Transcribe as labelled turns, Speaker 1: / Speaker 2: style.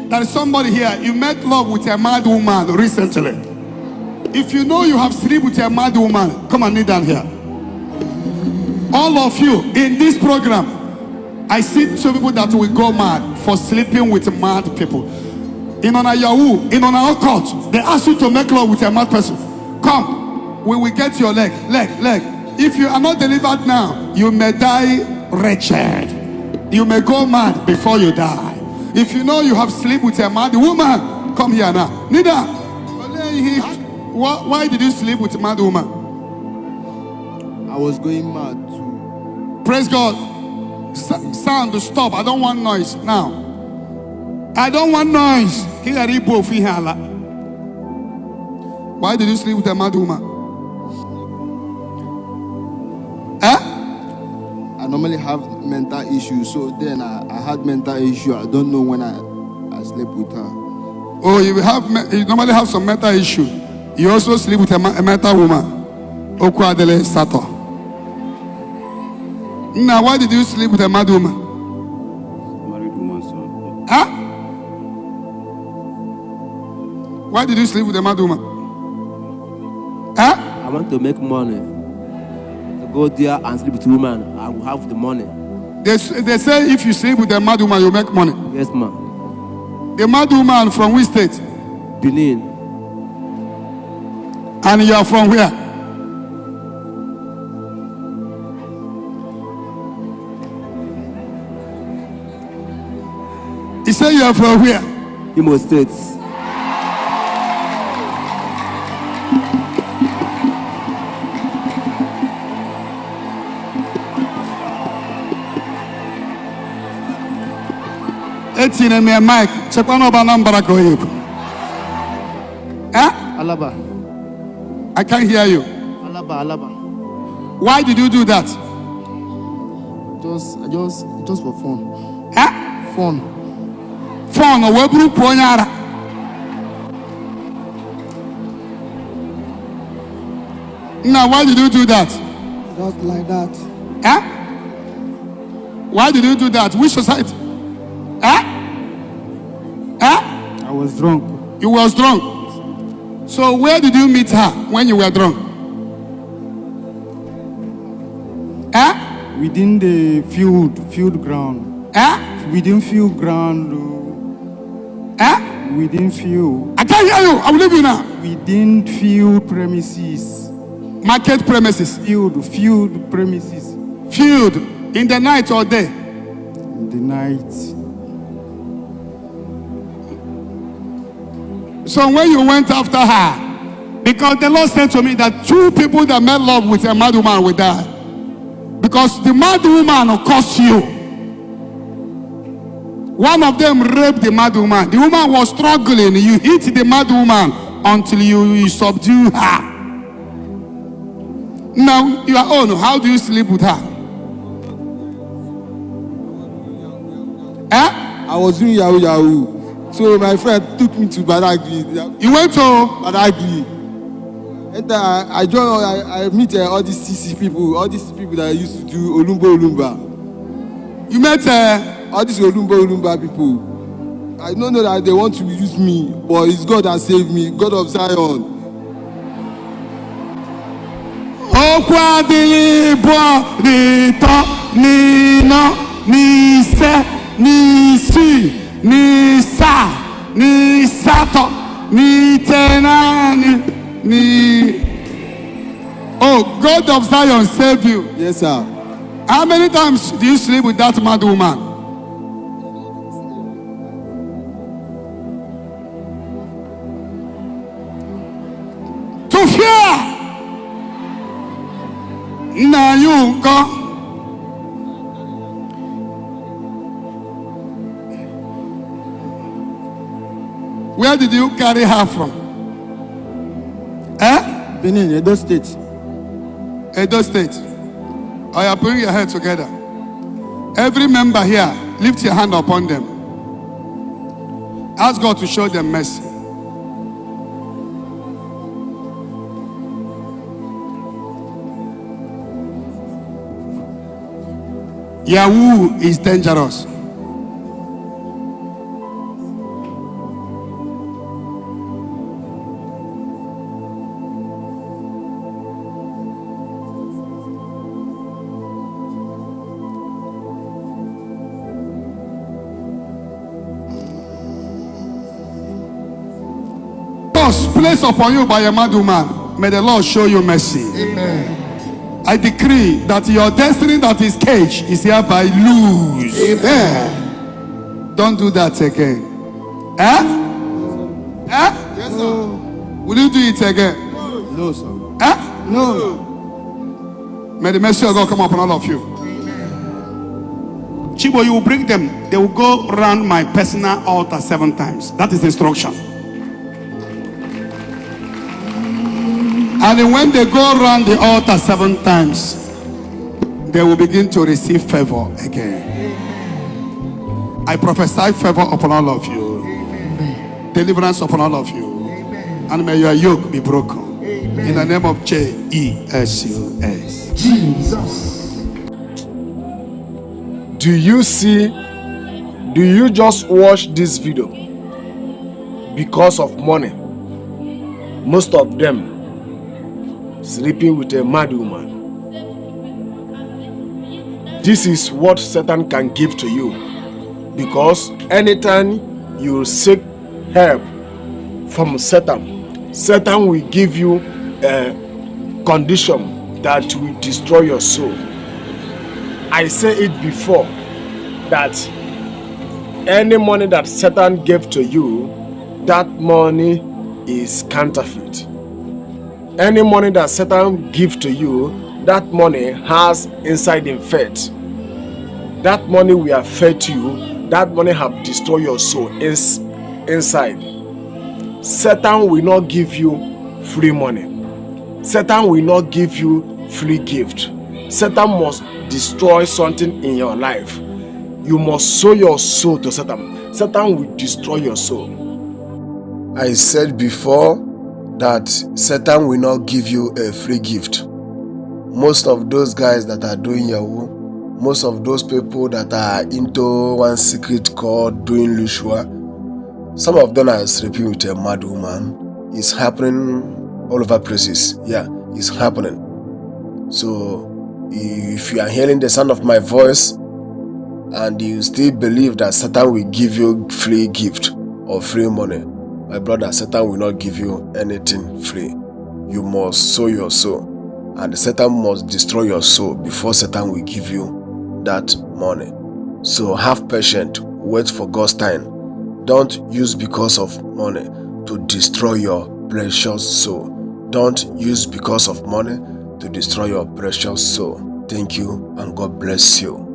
Speaker 1: There is somebody here, you met love with a mad woman recently. If you know you have slept with a mad woman, come and kneel down here. All of you in this program, I see two people that will go mad for sleeping with mad people. In on a Yahoo, in on our court, they ask you to make love with a mad person. Come, we will get your leg. If you are not delivered now, you may die wretched. You may go mad before you die. If you know you have slept with a mad woman, come here now. Nida, why did you sleep with a mad woman?
Speaker 2: I was going mad too.
Speaker 1: Praise God. Sound, stop. I don't want noise now. I don't want noise. Why did you sleep with a mad woman?
Speaker 2: I normally have mental issues, so then I had mental issue. I don't know when I slept with her.
Speaker 1: Oh, you normally have some mental issue. You also sleep with a mental woman. Okwadele Sato. Now, why did you sleep with a mad woman?
Speaker 3: Married woman, son.
Speaker 1: Why did you sleep with a mad woman?
Speaker 4: I want to make money. To go there and sleep with a woman, I will have the money.
Speaker 1: They say if you sleep with a mad woman, you make money.
Speaker 4: Yes, ma'am.
Speaker 1: The mad woman from which state?
Speaker 4: Benin.
Speaker 1: And you are from where? He said you are from where?
Speaker 4: Imo State.
Speaker 1: In a mic. Check one over number.
Speaker 2: Alaba.
Speaker 1: I can't hear you.
Speaker 2: Alaba.
Speaker 1: Why did you do that?
Speaker 2: Just for fun. Fun.
Speaker 1: Fun or webru ponyara. Now, why did you do that?
Speaker 2: Just like that.
Speaker 1: Why did you do that? Which society?
Speaker 2: I was drunk.
Speaker 1: You was drunk. So where did you meet her when you were drunk?
Speaker 2: Within the field ground. Within field ground. Within field.
Speaker 1: I can't hear you. I will leave you now.
Speaker 2: Within field premises.
Speaker 1: Market premises.
Speaker 2: Field premises.
Speaker 1: Field. In the night or day?
Speaker 2: In the night.
Speaker 1: So when you went after her, because the Lord said to me that two people that made love with a mad woman will die. Because the mad woman will cost you. One of them raped the mad woman. The woman was struggling. You hit the mad woman until you subdue her. Now, your own, how do you sleep with her?
Speaker 2: I was doing Yahoo. So my friend took me to Badagry.
Speaker 1: You went to
Speaker 2: Badagry. And I meet all these CC people, all these people that used to do Olumba.
Speaker 1: You met
Speaker 2: all these Olumba people. I don't know that they want to use me, but it's God that saved me, God of Zion.
Speaker 1: Okwadili bo ni to ni no ni se ni si ni sa ni sato ni tena ni. Oh, God of Zion save you.
Speaker 2: Yes, sir.
Speaker 1: How many times do you sleep with that mad woman? To fear. Now you go. Where did you carry her from?
Speaker 2: Benin, Edo State.
Speaker 1: Edo State. Oh, you putting your head together. Every member here, lift your hand upon them. Ask God to show them mercy. Yahoo is dangerous. was placed upon you by a mad woman, may the Lord show you mercy.
Speaker 5: Amen.
Speaker 1: I decree that your destiny that is caged is hereby loose.
Speaker 5: Amen.
Speaker 1: Don't do that again. Eh? Eh?
Speaker 2: Yes, sir.
Speaker 1: Will you do it again?
Speaker 2: No, sir.
Speaker 1: Eh?
Speaker 2: No.
Speaker 1: May the mercy of God come upon all of you. Chibo, you will bring them. They will go around my personal altar 7 times. That is instruction. And then when they go around the altar 7 times, they will begin to receive favor again. I prophesy favor upon all of you. Deliverance upon all of you. And may your yoke be broken. In the name of Jesus.
Speaker 5: Jesus.
Speaker 6: Do you just watch this video because of money? Most of them sleeping with a mad woman. This is what Satan can give to you, because anytime you seek help from Satan, Satan will give you a condition that will destroy your soul. I said it before that any money that Satan gave to you, that money is counterfeit. Any money that Satan gives to you, that money has inside in faith. That money will affect you. That money have destroyed your soul inside. Satan will not give you free money. Satan will not give you free gift. Satan must destroy something in your life. You must sow your soul to Satan. Satan will destroy your soul. I said before that Satan will not give you a free gift. Most of those guys that are doing Yahoo, most of those people that are into one secret called doing Lushua, some of them are sleeping with a mad woman. It's happening all over places. Yeah, it's happening. So if you are hearing the sound of my voice and you still believe that Satan will give you free gift or free money, my brother, Satan will not give you anything free. You must sow your soul, and Satan must destroy your soul before Satan will give you that money. So have patience, wait for God's time. Don't use because of money to destroy your precious soul. Don't use because of money to destroy your precious soul. Thank you, and God bless you.